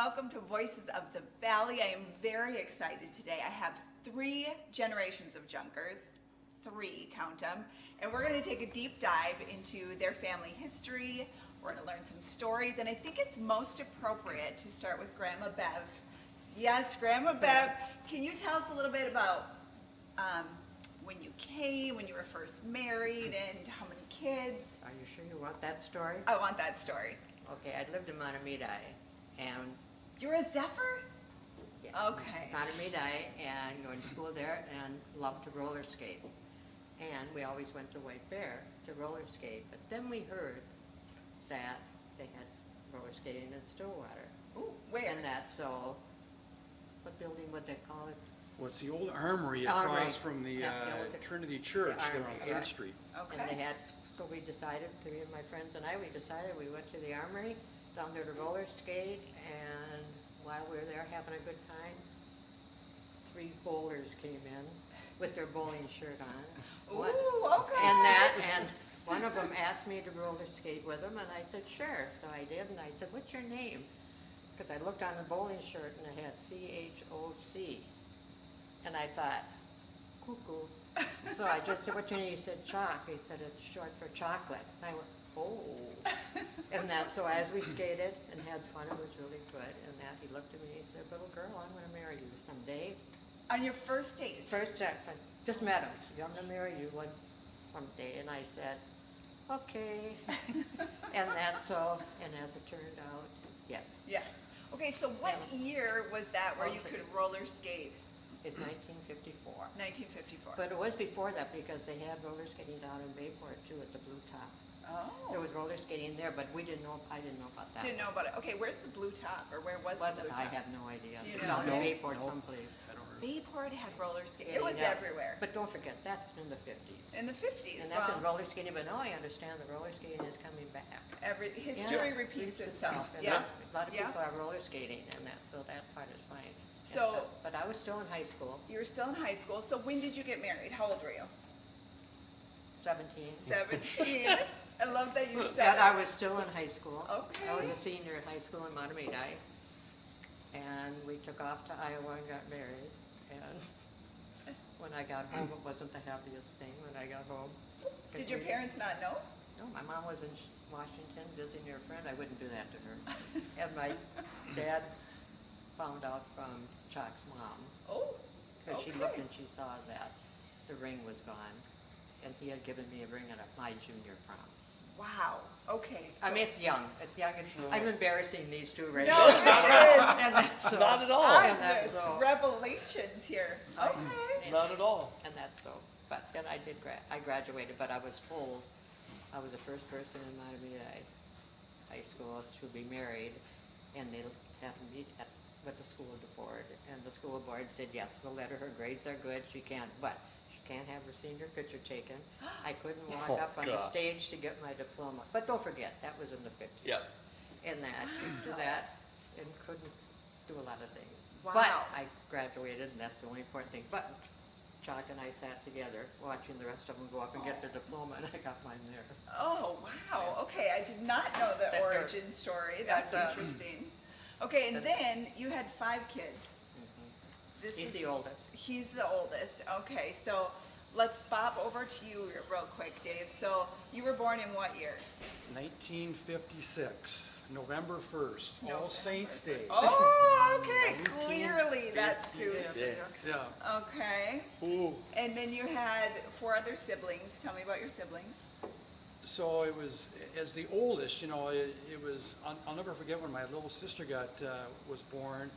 welcome to Voices of the Valley. I am very excited today. I have 3 generations of Junkers, 3, count them, and we're going to take a deep dive into their family history. We're going to learn some stories, and I think it's most appropriate to start with Grandma Bev. Yes, Grandma Bev, can you tell us a little bit about when you came, when you were first married, and how many kids? Are you sure you want that story? I want that story. Okay, I lived in Montemedi, and You're a Zephyr? yes, Okay. Montemedi, and going to school there, and loved to roller skate. And we always went to White Bear to roller skate. But then we heard that they had roller skating in Stillwater, Ooh, where? and that's so. What building would they call it? Well, it's the old armory Armory. across from the Yeah, the old- Trinity Church the there armory, on yeah. 3rd Street. Okay. And they had, so we decided, 3 of my friends and I, we went to the armory, down there to roller skate, and while we were there having a good time, 3 bowlers came in with their bowling shirt on. Ooh, One- okay. And one of them asked me to roller skate with him, and I said, sure. So I did, and I said, what's your name? Because I looked on the bowling shirt, and it had C-H-O-C. And I thought, cuckoo. So I just said, what's your name? He said, Chalk. He said, it's short for chocolate. And I went, oh. And that, so as we skated and had fun, it was really good. And that, he looked at me and he said, little girl, I'm going to marry you someday. On your first date? First check, just met him. I'm going to marry you one someday. And I said, okay. And that's so, and as it turned out, yes. Yes. Okay, so what year was that where you could roller skate? It's 1954. 1954. But it was before that because they had roller skating down in Bayport too at the Blue Top. Oh. There was roller skating there, but I didn't know about that. Didn't know about it. Okay, where's the Blue Top, or where was Was the it? Blue I Top? have no idea. Do you It's know? out in No. Bayport No. someplace. I don't remember. Bayport had roller skating. Yeah, It was yeah. everywhere. But don't forget, that's in the 50s. In the 50s. And that's in well, roller skating, but now I understand the roller skating is coming back. history Yeah, repeats itself. And Yeah. A lot of Yeah. people are roller skating and that, so that part is fine. and So- stuff. But I was still in high school, You were still in high school. So when did you get married? How old were you? 17. 17. I love that you And said. I was still in high school. Okay. I was a senior in high school in Montemedi. And we took off to Iowa and got married. And when I got home, it wasn't the happiest thing when I got home. Did your parents not know? No, my mom was in Washington visiting her friend. I wouldn't do that to her. And my dad found out from Chuck's mom. Oh. Because she Okay. looked and she saw that the ring was gone. And he had given me a ring at my junior prom. Wow. Okay. So I mean, it's young. It's young. I'm embarrassing these two right no, now. this And that's so. Not at all. And that's is so. revelations here. Okay. Not at all. And that's so. But then I did. I graduated, but I was told I was the first person in Montemedi High School to be married, and they had to meet with the school board, and the school board said yes, we'll let her. Her grades are good. She can't, but she can't have her senior picture taken. I couldn't walk Oh, up on the God. stage to get my diploma. But don't forget, that was in the 50s. Yeah. And that, do that, and couldn't do a lot of things. Wow. But I graduated, and that's the only important thing. But Chuck and I sat together, watching the rest of them go up and get their diploma, and I got mine there. Oh, wow. Okay, I did not know the That- origin story. That's interesting. Okay, and That- then you had 5 kids. This He's is the oldest. He's the oldest. Okay, so let's bop over to you real quick, Dave. So you were born in what year? 1956, November 1st, All November Saints Day. Oh, okay. Clearly that suits. 56. Yeah. Okay. Ooh. And then you had 4 other siblings. Tell me about your siblings. So it was, as the oldest, you know, it was, I'll never forget when my little sister was born.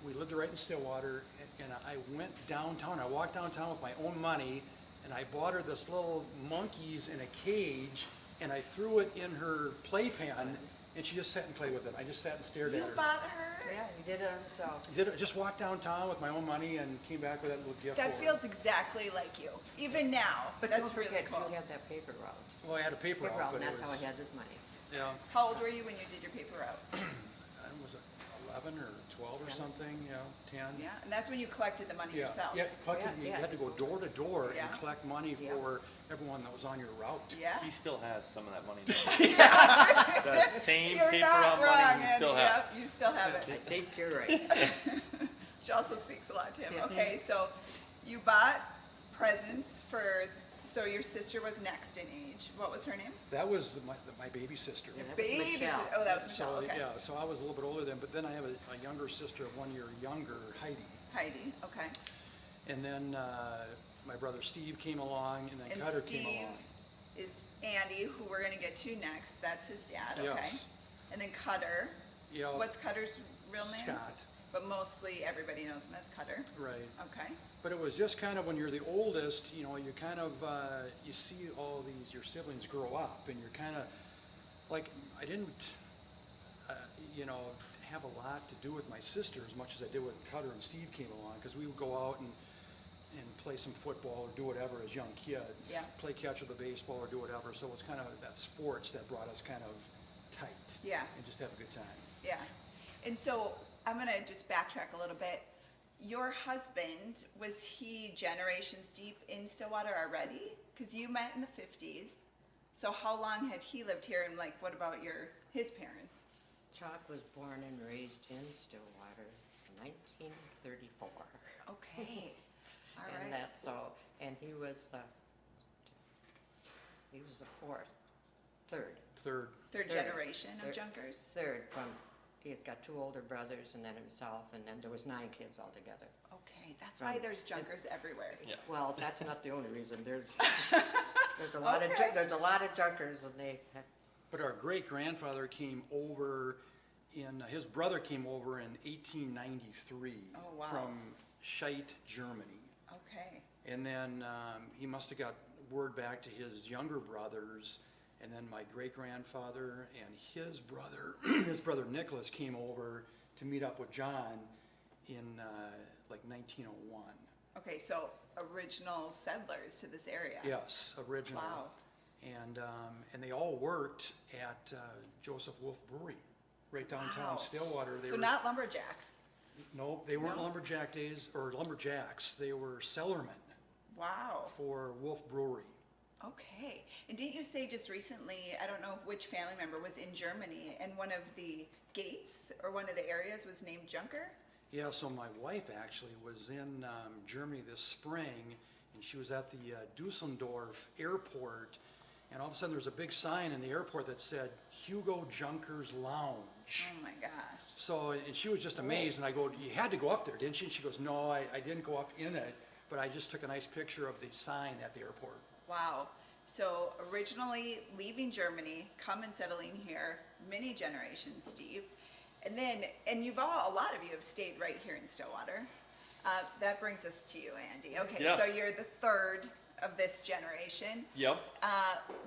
We lived right in Stillwater, and I went downtown. I walked downtown with my own money, and I bought her this little monkeys in a cage, and I threw it in her playpen, and she just sat and played with it. I just sat and stared You at her. bought her? Yeah, he did it himself. Just walked downtown with my own money and came back with that little gift That for her. feels exactly like you. Even now. But that's don't really forget, cool. you had that paper route. Well, I had a paper Paper route, route, but and it that's how was, I had this money. yeah, How old were you when you did your paper route? I was 11 11 or 12 or 10. something, 10. Yeah, and that's when you collected the money Yeah, yourself. yeah, collected, Yeah, you yeah. had to go door to door Yeah. and collect money Yeah. for everyone that was on your route. Yeah. He still has some of that money. Now. That same You're paper not on wrong, money you still Andy. have. Yep, you still have it. I think you're right. She also speaks a lot to him. Yeah. Okay, so you bought presents for, so your sister was next in age. What was her name? That was my baby sister. Yeah, that was Baby. Michelle. Oh, that was Michelle. So, Okay. yeah, so I was a little bit older then, but then I have a younger sister, 1 year younger, Heidi. Heidi. Okay. And then my brother Steve came along, and then And Cutter Steve came along. is Andy, who we're gonna get to next. That's his dad. Okay. Yes. And then Cutter. Yeah, What's Cutter's real name? Scott, But mostly everybody knows him as Cutter. right. Okay. But it was just kind of when you're the oldest, you kind of, you see all your siblings grow up, and you're kind of, like, I didn't, have a lot to do with my sister as much as I did when Cutter and Steve came along, because we would go out and play some football or do whatever as young kids. Yeah. Play catch with a baseball or do whatever, so it's kind of that sports that brought us kind of tight. Yeah. And just have a good time. Yeah. And so I'm going to just backtrack a little bit. Your husband, was he generations deep in Stillwater already? Because you met in the 50s. So how long had he lived here, and like, what about his parents? Chalk was born and raised in Stillwater, 1934. Okay. All And right. that's so, and he was the third Third, Third third. generation of Third. Junkers? from, he's got 2 older brothers and then himself, and then there was 9 kids altogether. Okay, that's why Right. there's Junkers everywhere. Yeah. Well, that's not the only reason, there's a lot of, Okay. there's a lot of Junkers, and they had, but our great-grandfather came over his brother came over in 1893 Oh, wow. from Scheit, Germany. Okay. And then he must have got word back to his younger brothers, and then my great-grandfather and his brother Nicholas came over to meet up with John in like 1901. Okay, so original settlers to this area. Yes, original. Wow. And they all worked at Joseph Wolf Brewery, right downtown Wow. Stillwater. They So were, not lumberjacks. no, they weren't No. lumberjack days or lumberjacks. They were cellarmen Wow. for Wolf Brewery. Okay. And didn't you say just recently, I don't know which family member was in Germany, and one of the gates or one of the areas was named Junker? Yeah, so my wife actually was in Germany this spring, and she was at the Dusseldorf airport, and all of a sudden there was a big sign in the airport that said Hugo Junker's Lounge. Oh my gosh. So, and she was just amazed, and I go, you had to go up there, didn't you? And she goes, no, I didn't go up in it, but I just took a nice picture of the sign at the airport. Wow. So originally leaving Germany, come and settling here, many generations, Steve. And then, and a lot of you have stayed right here in Stillwater. That brings us to you, Andy. Okay, Yeah. so you're the third of this generation. Yep.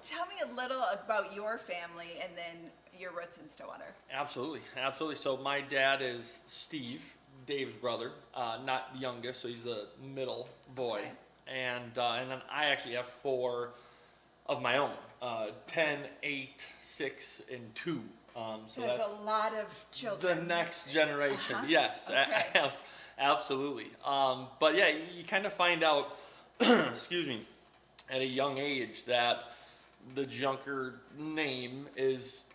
Tell me a little about your family and then your roots in Stillwater. Absolutely. Absolutely. So my dad is Steve, Dave's brother, not the youngest, so he's the middle boy. Okay. And then I actually have 4 of my own, 10, 8, 6, and 2. So That's that's a lot of the children. next generation. Uh-huh. Yes, Okay. absolutely. But yeah, you kind of find out, excuse me, at a young age that the Junker name is,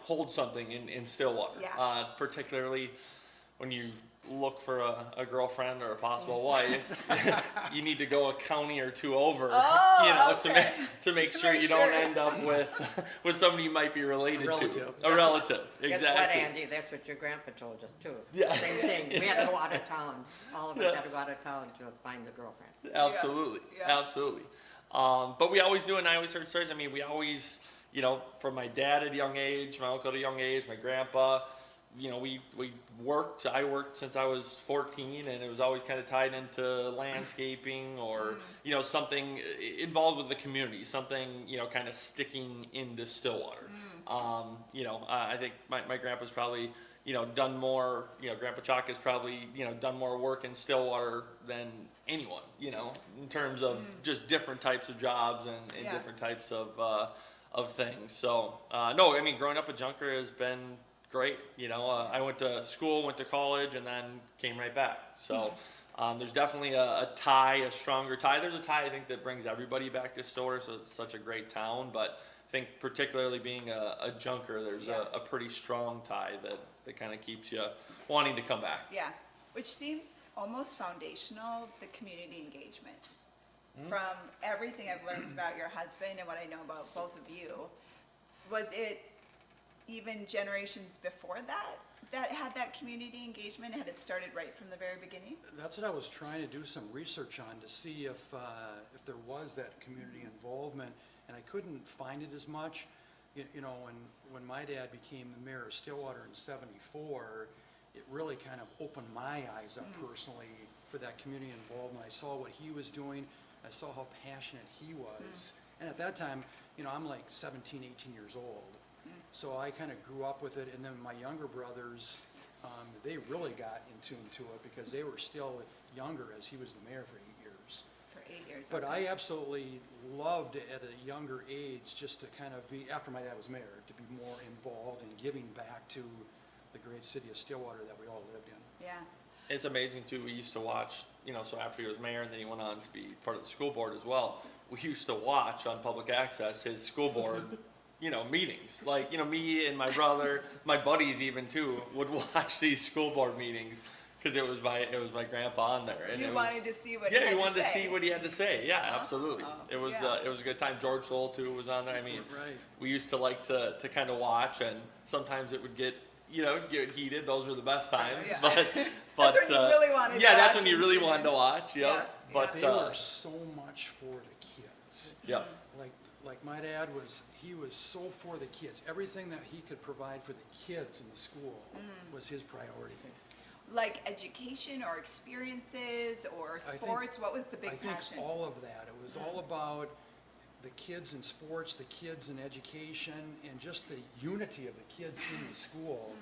holds something in Stillwater. Yeah. Particularly when you look for a girlfriend or a possible wife, you need to go a county or 2 over, okay. to make To sure make you sure. don't end up with somebody you might be related to. Relative. A relative, guess exactly. what, Andy, that's what your grandpa told us too. Yeah. Same thing, we had to go out of town, all of us had to go out of town to find the girlfriend. Absolutely, Yeah. absolutely. But we always do, and I always heard stories. I mean, we always, from my dad at a young age, my uncle at a young age, my grandpa, we worked. I worked since I was 14, and it was always kind of tied into landscaping or, something involved with the community, something, kind of sticking into Stillwater. I think my grandpa's probably, done more, Grandpa Chalk has probably, done more work in Stillwater than anyone, in terms of just different types of jobs and Yeah. different types of things. So, no, I mean, growing up a Junker has been great. I went to school, went to college, and then came right back. So there's definitely a tie, a stronger tie. There's a tie, I think, that brings everybody back to Stillwater, so it's such a great town. But I think particularly being a junker, there's a pretty strong tie that kind of keeps you wanting to come back. Yeah, which seems almost foundational, the community engagement. From everything I've learned about your husband and what I know about both of you, was it even generations before that had that community engagement? Had it started right from the very beginning? That's what I was trying to do some research on to see if there was that community involvement, and I couldn't find it as much. When my dad became the mayor of Stillwater in '74, it really kind of opened my eyes up personally for that community involvement. I saw what he was doing. I saw how passionate he was. And at that time, I'm like 17, 18 years old. So I kind of grew up with it. And then my younger brothers, they really got in tune to it because they were still younger as he was the mayor for 8 years. For 8 years. But okay. I absolutely loved at a younger age just to kind of be, after my dad was mayor, to be more involved in giving back to the great city of Stillwater that we all lived in. Yeah. It's amazing too. We used to watch, so after he was mayor, and then he went on to be part of the school board as well. We used to watch on public access his school board, meetings. Like, me and my brother, my buddies even too, would watch these school board meetings because it was my grandpa on there. And You it wanted was, to see what he had you to wanted to say. see what he had to say. Yeah, absolutely. It was yeah. it was a good time. George Lowell too was on there. I mean, Right. we used to like to kind of watch, and sometimes it would get get heated. Those were the best times. Yeah. But That's when you really wanted to yeah, that's watch when you and really tune wanted in. to watch. Yep. Yeah. But They were so much for the kids. yep. Like my dad he was so for the kids. Everything that he could provide for the kids in the school was his priority. Like education or experiences or sports? What was the big I think passion? all of that. It was all about the kids in sports, the kids in education, and just the unity of the kids in the school.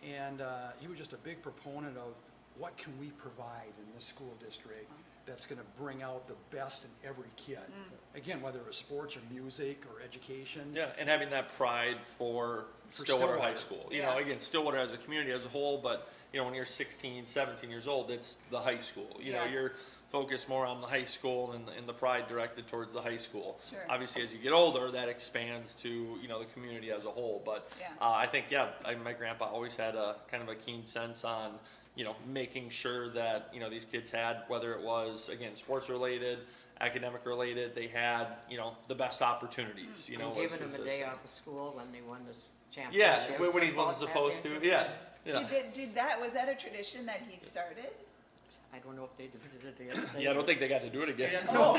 And he was just a big proponent of what can we provide in this school district that's going to bring out the best in every kid. Again, whether it was sports or music or education. Yeah, and having that pride for Stillwater High Stillwater. School. Yeah. Again, Stillwater as a community as a whole, but when you're 16, 17 years old, it's the high school. Yeah. You're focused more on the high school and the pride directed towards the high school. Sure. Obviously, as you get older, that expands to the community as a whole. But Yeah. I think my grandpa always had a kind of a keen sense on making sure that these kids had, whether it was again sports related, academic related, they had the best opportunities. And giving them a day off of school when they won this Yeah, championship. when he football wasn't supposed to. championship. Yeah. Was that a tradition that he started? I don't know if they did it. Yeah, I don't think they got to do it again. Oh,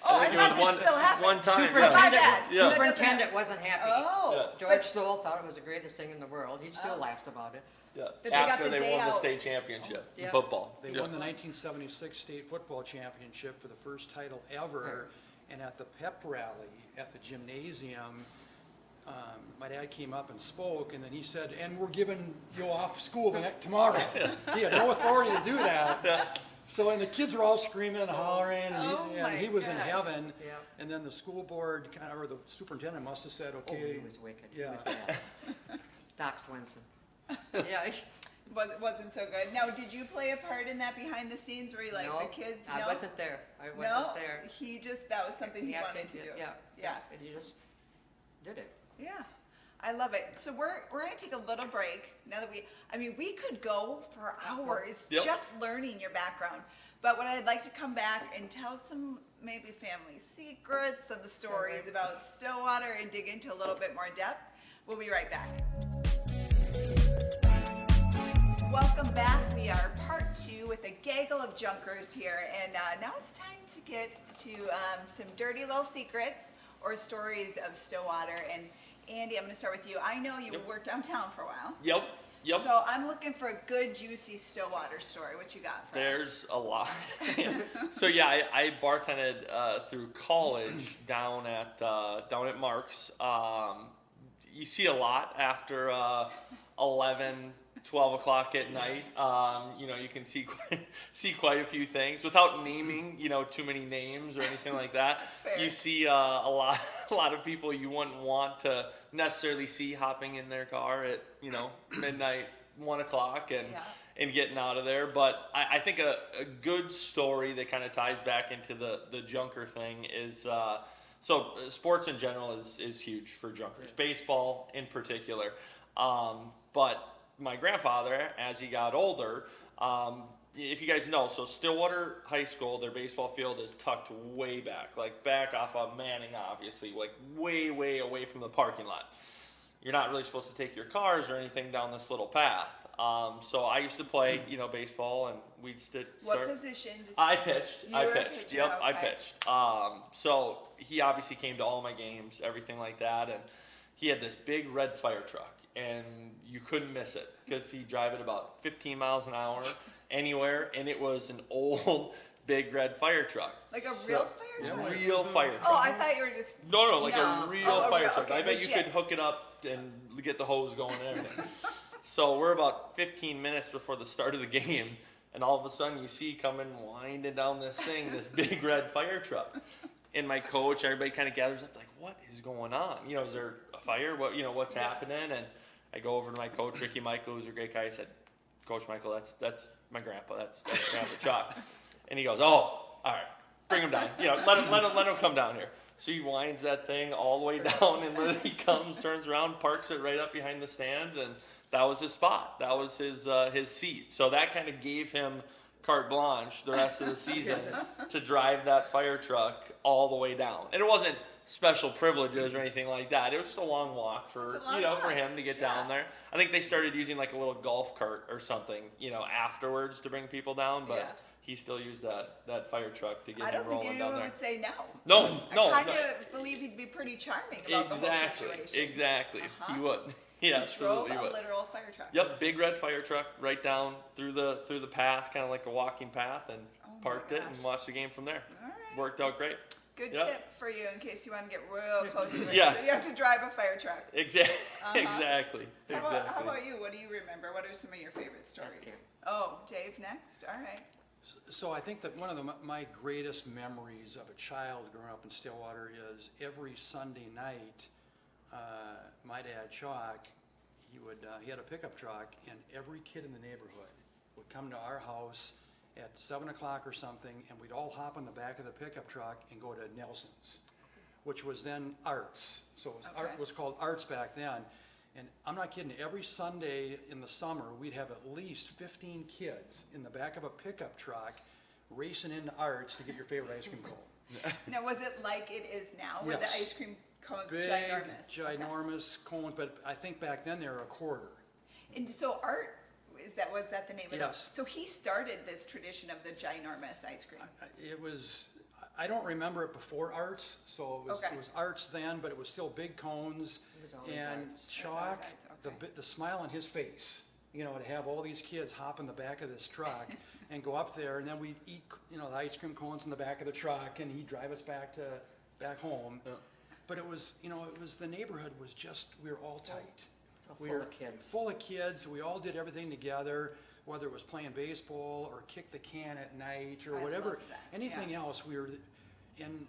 I think it thought was this still happened. one time. Superintendent, My bad. Yeah. superintendent wasn't happy. Oh, George Lowell thought it was the greatest thing in the world. He still laughs about it. Yeah. But they got After the they day won the out. state championship in Yeah. football. They Yeah. won the 1976 state football championship for the first title ever. And at the pep rally at the gymnasium, my dad came up and spoke, and then he said, "And we're giving you off school tomorrow." He had no authority to do that. So, and the kids were all screaming and hollering, and Oh he, my and he was in gosh. heaven. Yeah. And then the school board or the superintendent must have said, Oh, "Okay." he was wicked. Yeah. He was bad. Doc Swenson. Yeah. wasn't so good. Now, did you play a part in that behind the scenes where you like No, the kids? I no? wasn't there. I wasn't No, there. that was something he Yeah, wanted to do. Yeah. Yeah. And he just did it. Yeah, I love it. So we're gonna take a little break now that we could go for hours Yep. just learning your background. But what I'd like to come back and tell some maybe family secrets, some stories about Stillwater, and dig into a little bit more depth. We'll be right back. Welcome back. We are part 2 with a gaggle of junkers here, and now it's time to get to some dirty little secrets or stories of Stillwater. And Andy, I'm going to start with you. I know you worked downtown for a while. Yep. So I'm looking for a good, juicy Stillwater story. What you got for us? There's a lot. So yeah, I bartended through college down at Mark's. You see a lot after 11, 12 o'clock at night. You can see quite a few things without naming, too many names or anything like that. That's fair. You see a lot of people you wouldn't want to necessarily see hopping in their car at, midnight, 1 o'clock and getting out of there. But I think a good story that kind of ties back into the junker thing is, so sports in general is huge for junkers, baseball in particular. But my grandfather, as he got older, if you guys know, so Stillwater High School, their baseball field is tucked way back, like back off of Manning, obviously, like way, way away from the parking lot. You're not really supposed to take your cars or anything down this little path. So I used to play, baseball, and we'd start. What position? I pitched. You I were a pitched. pitcher, Yep, I okay. pitched. So he obviously came to all my games, everything like that, and he had this big red fire truck, and you couldn't miss it because he'd drive it about 15 miles an hour anywhere, and it was an old big red fire truck. Like a real fire truck? Real fire truck. Oh, I thought you were just. No, like No. a real Oh, fire real- truck. okay, I bet you legit. could hook it up and get the hose going and everything. So we're about 15 minutes before the start of the game, and all of a sudden you see coming winding down this thing, this big red fire truck. And my coach, everybody kind of gathers up, like, what is going on? Is there a fire? What's happening? And I go over to my coach, Ricky Michael, who's a great guy. I said, Coach Michael, that's my grandpa. That's Grandpa Chuck. And he goes, oh, all right, bring him down. Let him come down here. So he winds that thing all the way down, and then he comes, turns around, parks it right up behind the stands, and that was his spot. That was his seat. So that kind of gave him carte blanche the rest of the season to drive that fire truck all the way down. And it wasn't special privileges or anything like that. It was just a long walk for It's a long walk. for him to get down there. I think they started using like a little golf cart or something, afterwards to bring people down, but Yeah. he still used that fire truck to get I him don't think rolling down anyone there. would say no. No, I kind of believe he'd be pretty charming about the whole situation. Exactly. Uh-huh. He would. He He absolutely drove a would. literal fire truck. Yep, big red fire truck right down through the path, kind of like a walking path, and Oh my parked it gosh. and watched the game from there. All right. Worked out great. Good Yep. tip for you in case you want to get real close to it. Yes. So you have to drive a fire truck. Exactly. Uh-huh. Exactly. How about you? What do you remember? What are some of your favorite stories? Dave. Oh, Dave next. All right. So I think that one of my greatest memories of a child growing up in Stillwater is every Sunday night, my dad, Chuck, he had a pickup truck, and every kid in the neighborhood would come to our house at 7 o'clock or something, and we'd all hop on the back of the pickup truck and go to Nelson's, which was then Arts. So Okay. it was called Arts back then. And I'm not kidding, every Sunday in the summer, we'd have at least 15 kids in the back of a pickup truck racing into Arts to get your favorite ice cream cone. Now, was it like it is now, where the Yes. ice cream cone's Big, ginormous? Okay. ginormous cones, but I think back then they were a quarter. And so Art, was that the name of it? Yes. So he started this tradition of the ginormous ice cream. It was, I don't remember it before Arts, so Okay. it was Arts then, but it was still big cones. It was always And Arts. That's always Chuck, Arts, okay. the smile on his face, to have all these kids hop in the back of this truck and go up there, and then we'd eat, the ice cream cones in the back of the truck, and he'd drive us back home. Yeah. But it was, the neighborhood was just, we were all tight. So We full were of kids. full of kids. We all did everything together, whether it was playing baseball or kick the can at night or I whatever. love that, Anything yeah. else, we were in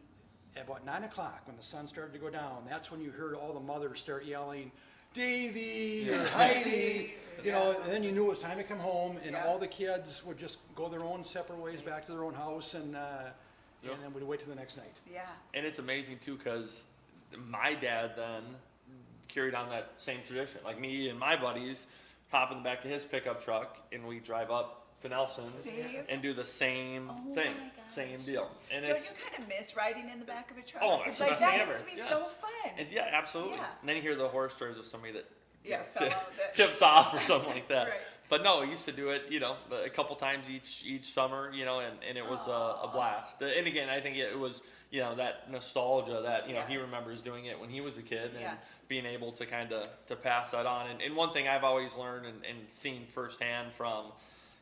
at about 9 o'clock when the sun started to go down. That's when you heard all the mothers start yelling, Davy or Heidi, and then you knew it was time to come home, and Yeah. all the kids would just go their own separate ways back to their own house, and then we'd wait till the next night. Yeah. And it's amazing too, because my dad then carried on that same tradition. Like me and my buddies hop in the back of his pickup truck, and we drive up to Nelson's See? and do the same Oh thing, my gosh. same deal. And Don't it's you kind of miss riding in the back of a truck? Oh, that's It's the like best that thing used ever. to be Yeah. so fun. And yeah, absolutely. Yeah. And then you hear the horror stories of somebody that Yeah, fell out that- tips off or something like that. Right. But no, we used to do it, a couple times each summer, and it was a blast. And again, I think it was, that nostalgia that, he Yes. remembers doing it when he was a kid and Yeah. being able to kind of to pass that on. And one thing I've always learned and seen firsthand from,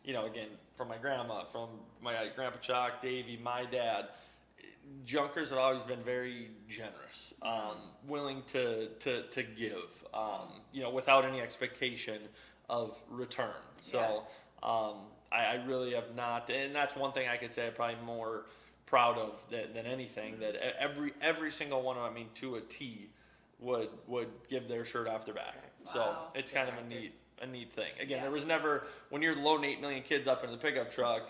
again, from my grandma, from my grandpa Chuck, Davey, my dad, junkers have always been very generous, willing to give, without any expectation of return. So I really have not, and that's one thing I could say I'm probably more proud of than anything. That every single one of them, I mean, to a T, would give their shirt off their back. So Wow. it's kind of a neat thing. Again, Yeah. there was never, when you're loading 8 million kids up in the pickup truck,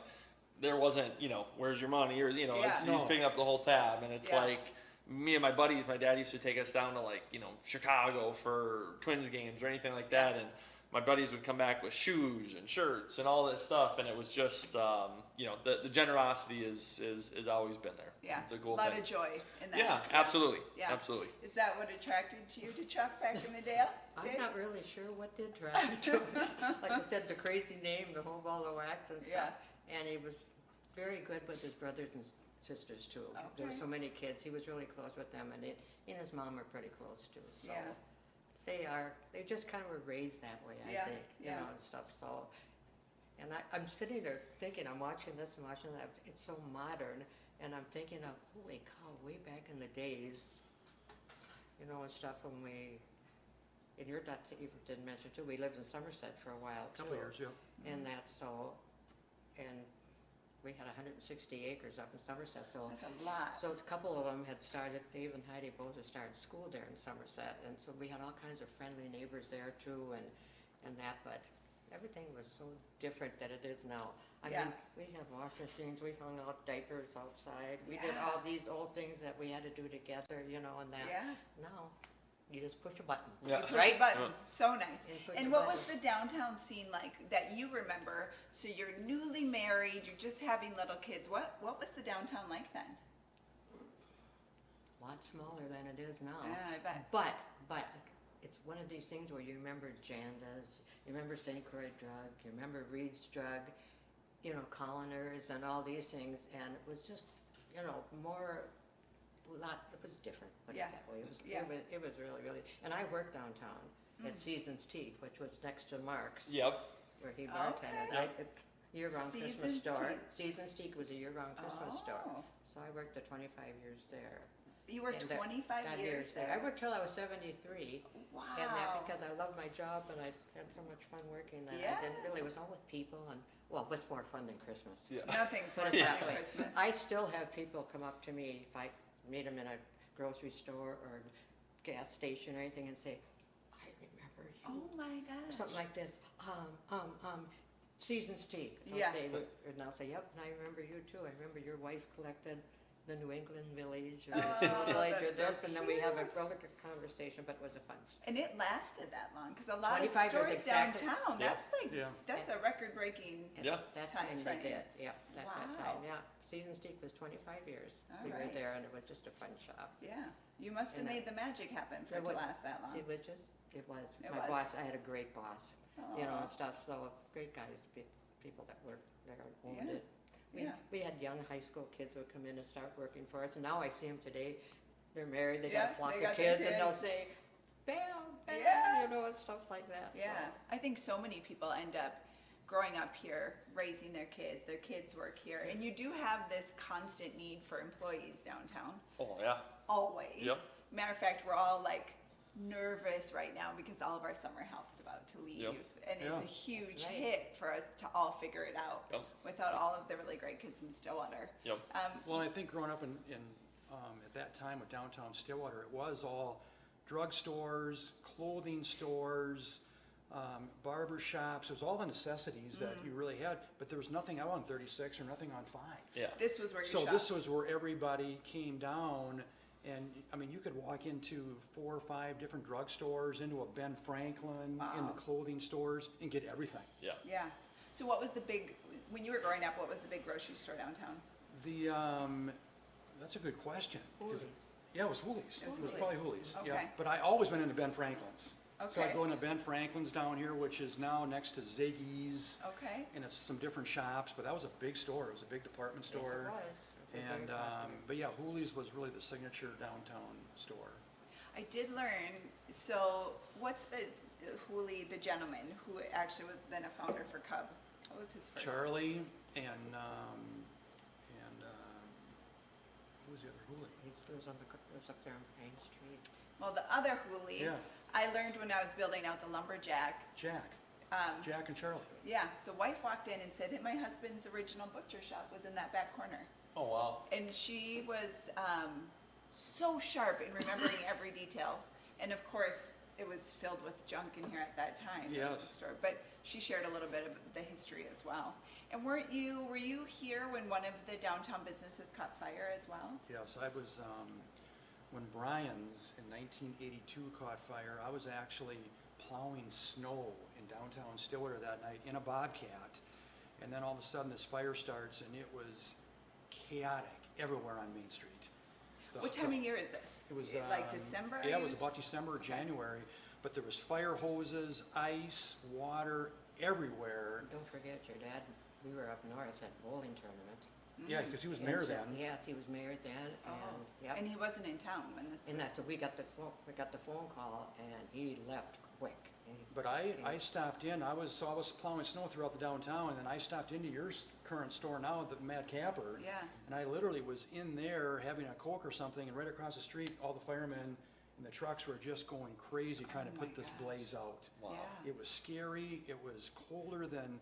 there wasn't, where's your money, or Yeah. it's No. he's picking up the whole tab, and it's Yeah. like me and my buddies. My dad used to take us down to Chicago for Twins games or anything like that, and my buddies would come back with shoes and shirts and all this stuff, and it was just the generosity is always been there. Yeah, It's a cool a lot thing. of joy in that. Yeah, absolutely, Yeah. absolutely. Is that what attracted you to Chuck back in the day? I'm Dave? not really sure what did drive me to it. Like I said, the crazy name, the whole ball of wax and stuff. And he was very good with his brothers and sisters too. There were Okay. so many kids. He was really close with them, and he and his mom were pretty close too. So Yeah. they just kind of were raised that way, I Yeah, think, you yeah. know, and stuff. So, and I'm sitting there thinking, I'm watching this and watching that. It's so modern, and I'm thinking of, holy cow, way back in the days, and stuff when we. And your dad even didn't mention too. We lived in Somerset for a while too. Couple of years, yeah. And that's so, and we had 160 acres up in Somerset. So That's a lot. so a couple of them had started, Dave and Heidi both had started school there in Somerset, and so we had all kinds of friendly neighbors there too, and that, but everything was so different than it is now. I Yeah. mean, we had washing machines, we hung out diapers outside, we did Yeah. all these old things that we had to do together, and that. Yeah. Now, you just push a button. Yeah. Push Right? a button. Yeah. So nice. And push And a what button. was the downtown scene like that you remember? So you're newly married, you're just having little kids. What was the downtown like then? A lot smaller than it is now. Yeah, I bet. But it's one of these things where you remember Janda's, you remember St. Croix Drug, you remember Reed's Drug, Colliners and all these things, and it was just, it was different, put it Yeah. that way. Yeah. It was really, really, and I worked downtown at Seasons Teak, which was next to Mark's, Yep. where he bartended. Okay. Year-round Christmas Seasons store. Teak. Seasons Teak was a year-round Christmas store. Oh. So I worked the 25 years there. You were And that- 25 5 years there. I worked till I was 73. Wow. And that because I loved my job and I had so much fun working that I didn't really, it was Yes. all with people and, what's more fun than Christmas? Yeah. Nothing's Put more it fun that than way. Christmas. I still have people come up to me if I meet them in a grocery store or gas station or anything and say, I remember you. Oh my gosh. Something like this, Seasons Teak. Yeah. And I'll say, yep, and I remember you too. I remember your wife collected the New England Village or Oh, the Snow Village or that's so this, and then we have a cute. really good conversation, but it was a fun. And it lasted that long because a lot of 25 years stores exactly. downtown. Yeah. That's like Yeah. that's a record-breaking. And Yeah. That Time time frame. they did, yeah, that Wow. time, yeah. Seasons Teak was 25 years. All We were right. there and it was just a fun shop. Yeah, you must have And made the magic happen for There it to was- last that long. It was just, it was. It My was. boss, I had a great boss, Aw. and stuff, so great guys, people that worked there owned Yeah. it. Yeah. We had young high school kids who would come in and start working for us, and now I see them today, they're married, they got Yeah, a flock they of got their kids, and they'll kids. say, Bam, bam, Yes. and stuff like that. so. Yeah, I think so many people end up growing up here, raising their kids work here, and you do have this constant need for employees downtown, Oh yeah. always. Yep. Matter of fact, we're all like nervous right now because all of our summer help's about to leave, Yep. and it's Yeah. a huge That's right. hit for us to all figure it out Yep. without all of the really great kids in Stillwater. Yep. Well, I think growing up at that time with downtown Stillwater, it was all drugstores, clothing stores, barber shops. It was all the necessities that you really had, but there was nothing out on 36 or nothing on 5. Yeah. This was where you So shopped. this was where everybody came down, and I mean, you could walk into 4 or 5 different drugstores, into a Ben Franklin, in the Wow. clothing stores, and get everything. Yeah. Yeah. So what was the big, when you were growing up, what was the big grocery store downtown? That's a good question. 'Cause Hooley's. Yeah, it was Hooley's. It was probably Hooley's. Hooley's, yeah. Okay. But I always went into Ben Franklin's. So Okay. I'd go into Ben Franklin's down here, which is now next to Ziggy's, Okay. and it's some different shops, but that was a big store. It was a big department Yes, it store. was. It was very And, popular. but yeah, Hooley's was really the signature downtown store. I did learn, so what's the Hooley, the gentleman who actually was then a founder for Cub? What was his first? Charlie and who was the other Hooley? He lives up there on Pine Street. Well, the other Hooley, Yeah. I learned when I was building out the lumberjack, Jack. Jack and Charlie. Yeah, the wife walked in and said that my husband's original butcher shop was in that back corner. Oh, wow. And she was so sharp in remembering every detail. And of course, it was filled with junk in here at that time. It was a Yes. store. But she shared a little bit of the history as well. And were you here when one of the downtown businesses caught fire as well? Yes, I was, when Brian's in 1982 caught fire, I was actually plowing snow in downtown Stillwater that night in a Bobcat. And then all of a sudden this fire starts and it was chaotic everywhere on Main Street. What time of year is this? It was Like December? Yeah, it was about December or January, but there was fire hoses, ice, water everywhere. Don't forget your dad, we were up north at bowling tournament. Yeah, because he was And mayor so- then. Yes, he was mayor then, and, yep. And he wasn't in town when this And was. that's, we got the phone call, and he left quick. But I stopped in, I was plowing snow throughout the downtown, and then I stopped into your current store now, the Mad Capper. Yeah. And I literally was in there having a Coke or something, and right across the street, all the firemen and the trucks were just going crazy trying to Oh my put this gosh. blaze out. Wow. Yeah. It was scary, it was colder than,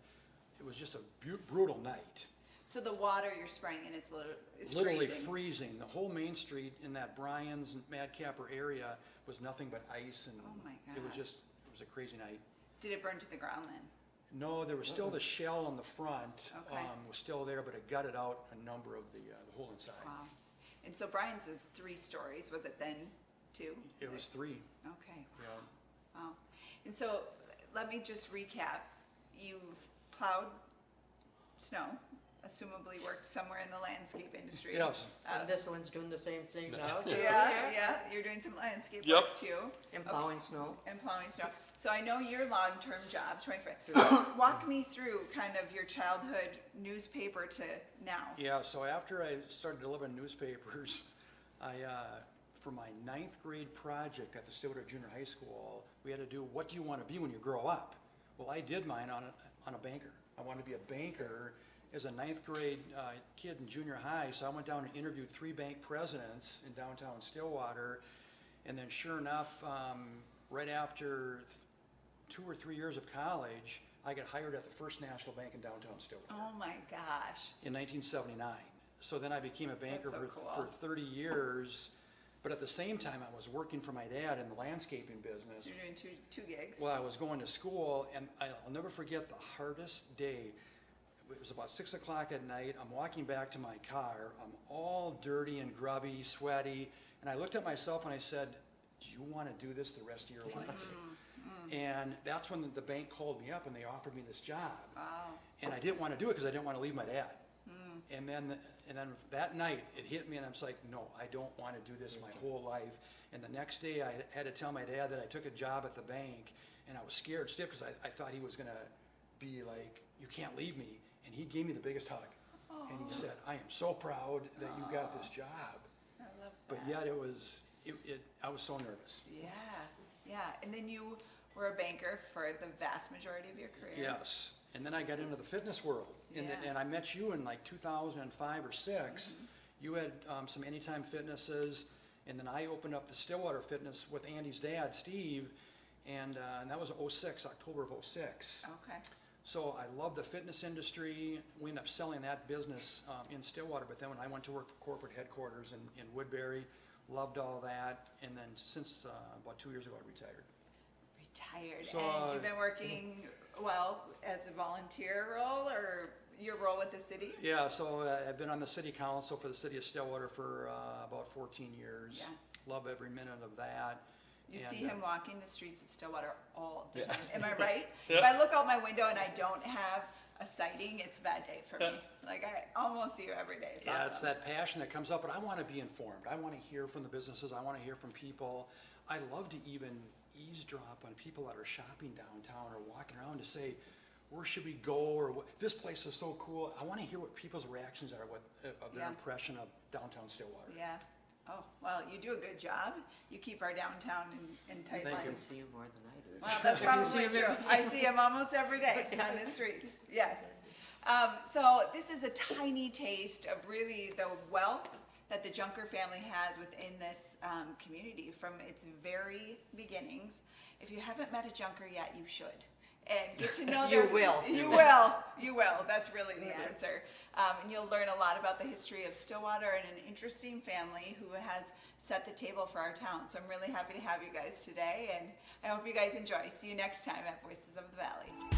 it was just a brutal night. So the water you're spraying in is it's Literally freezing. freezing. The whole Main Street in that Bryan's and Mad Capper area was nothing but ice, and Oh my it was gosh. it was a crazy night. Did it burn to the ground then? No, there was still the shell on the front, Okay. was still there, but it gutted out a number of the whole inside. Wow. And so Brian's is 3 stories. Was it then 2? It was 3, Okay. yeah. Wow. And so let me just recap. You've plowed snow, assumably worked somewhere in the landscape industry. Yes. And this one's doing the same thing now. Yeah, you're doing some landscape Yep. work too. And plowing snow. And plowing snow. So I know your long-term job, 25. Walk me through kind of your childhood newspaper to now. Yeah, so after I started delivering newspapers, I, for my 9th grade project at the Stillwater Junior High School, we had to do, what do you want to be when you grow up? Well, I did mine on a banker. I wanted to be a banker as a 9th grade kid in junior high, so I went down and interviewed 3 bank presidents in downtown Stillwater, and then sure enough, right after 2 or 3 years of college, I got hired at the First National Bank in downtown Stillwater Oh my gosh. in 1979. So then I became a banker That's so cool. for 30 years, but at the same time I was working for my dad in the landscaping business. So you're doing two gigs. Well, I was going to school, and I'll never forget the hardest day. It was about 6 o'clock at night. I'm walking back to my car. I'm all dirty and grubby, sweaty, and I looked at myself and I said, do you want to do this the rest of your life? And that's when the bank called me up and they offered me this job. Wow. And I didn't want to do it because I didn't want to leave my dad. And then that night it hit me, and I was like, no, I don't want to do this my whole life. And the next day I had to tell my dad that I took a job at the bank, and I was scared stiff because I thought he was going to be like, you can't leave me. And he gave me the biggest hug. And he said, I am so proud that you got this job. I love But that. yet I was so nervous. Yeah. And then you were a banker for the vast majority of your career. Yes, and then I got into the fitness world, and, Yeah. and I met you in like 2005 or 6. You had some Anytime Fitnesses, and then I opened up the Stillwater Fitness with Andy's dad, Steve, and that was 06, October of 06. Okay. So I love the fitness industry. We ended up selling that business in Stillwater, but then when I went to work for corporate headquarters in Woodbury, loved all that, and then since about 2 years ago I retired. Retired. So, and you've been working, as a volunteer role or your role with the city? Yeah, so I've been on the city council for the city of Stillwater for about 14 years. Yeah. Love every minute of that. You And, see him walking the streets of Stillwater all the Yeah. time. Am I right? Yeah. If I look out my window and I don't have a sighting, it's a bad day for me. Like I almost see you every day. It's Yeah, awesome. it's that passion that comes up, but I want to be informed. I want to hear from the businesses. I want to hear from people. I love to even eavesdrop on people that are shopping downtown or walking around to say, where should we go, or this place is so cool. I want to hear what people's reactions are, of their Yeah. impression of downtown Stillwater. Yeah. Oh, well, you do a good job. You keep our downtown in tight Thank line. you. You see him more than I do. Well, that's You probably see him true. every- I see him almost every day on the streets. Yes. So this is a tiny taste of really the wealth that the Junker family has within this community from its very beginnings. If you haven't met a Junker yet, you should. and get to know You their. will. You will. You will. That's really the answer. And you'll learn a lot about the history of Stillwater and an interesting family who has set the table for our town. So I'm really happy to have you guys today, and I hope you guys enjoy. See you next time at Voices of the Valley.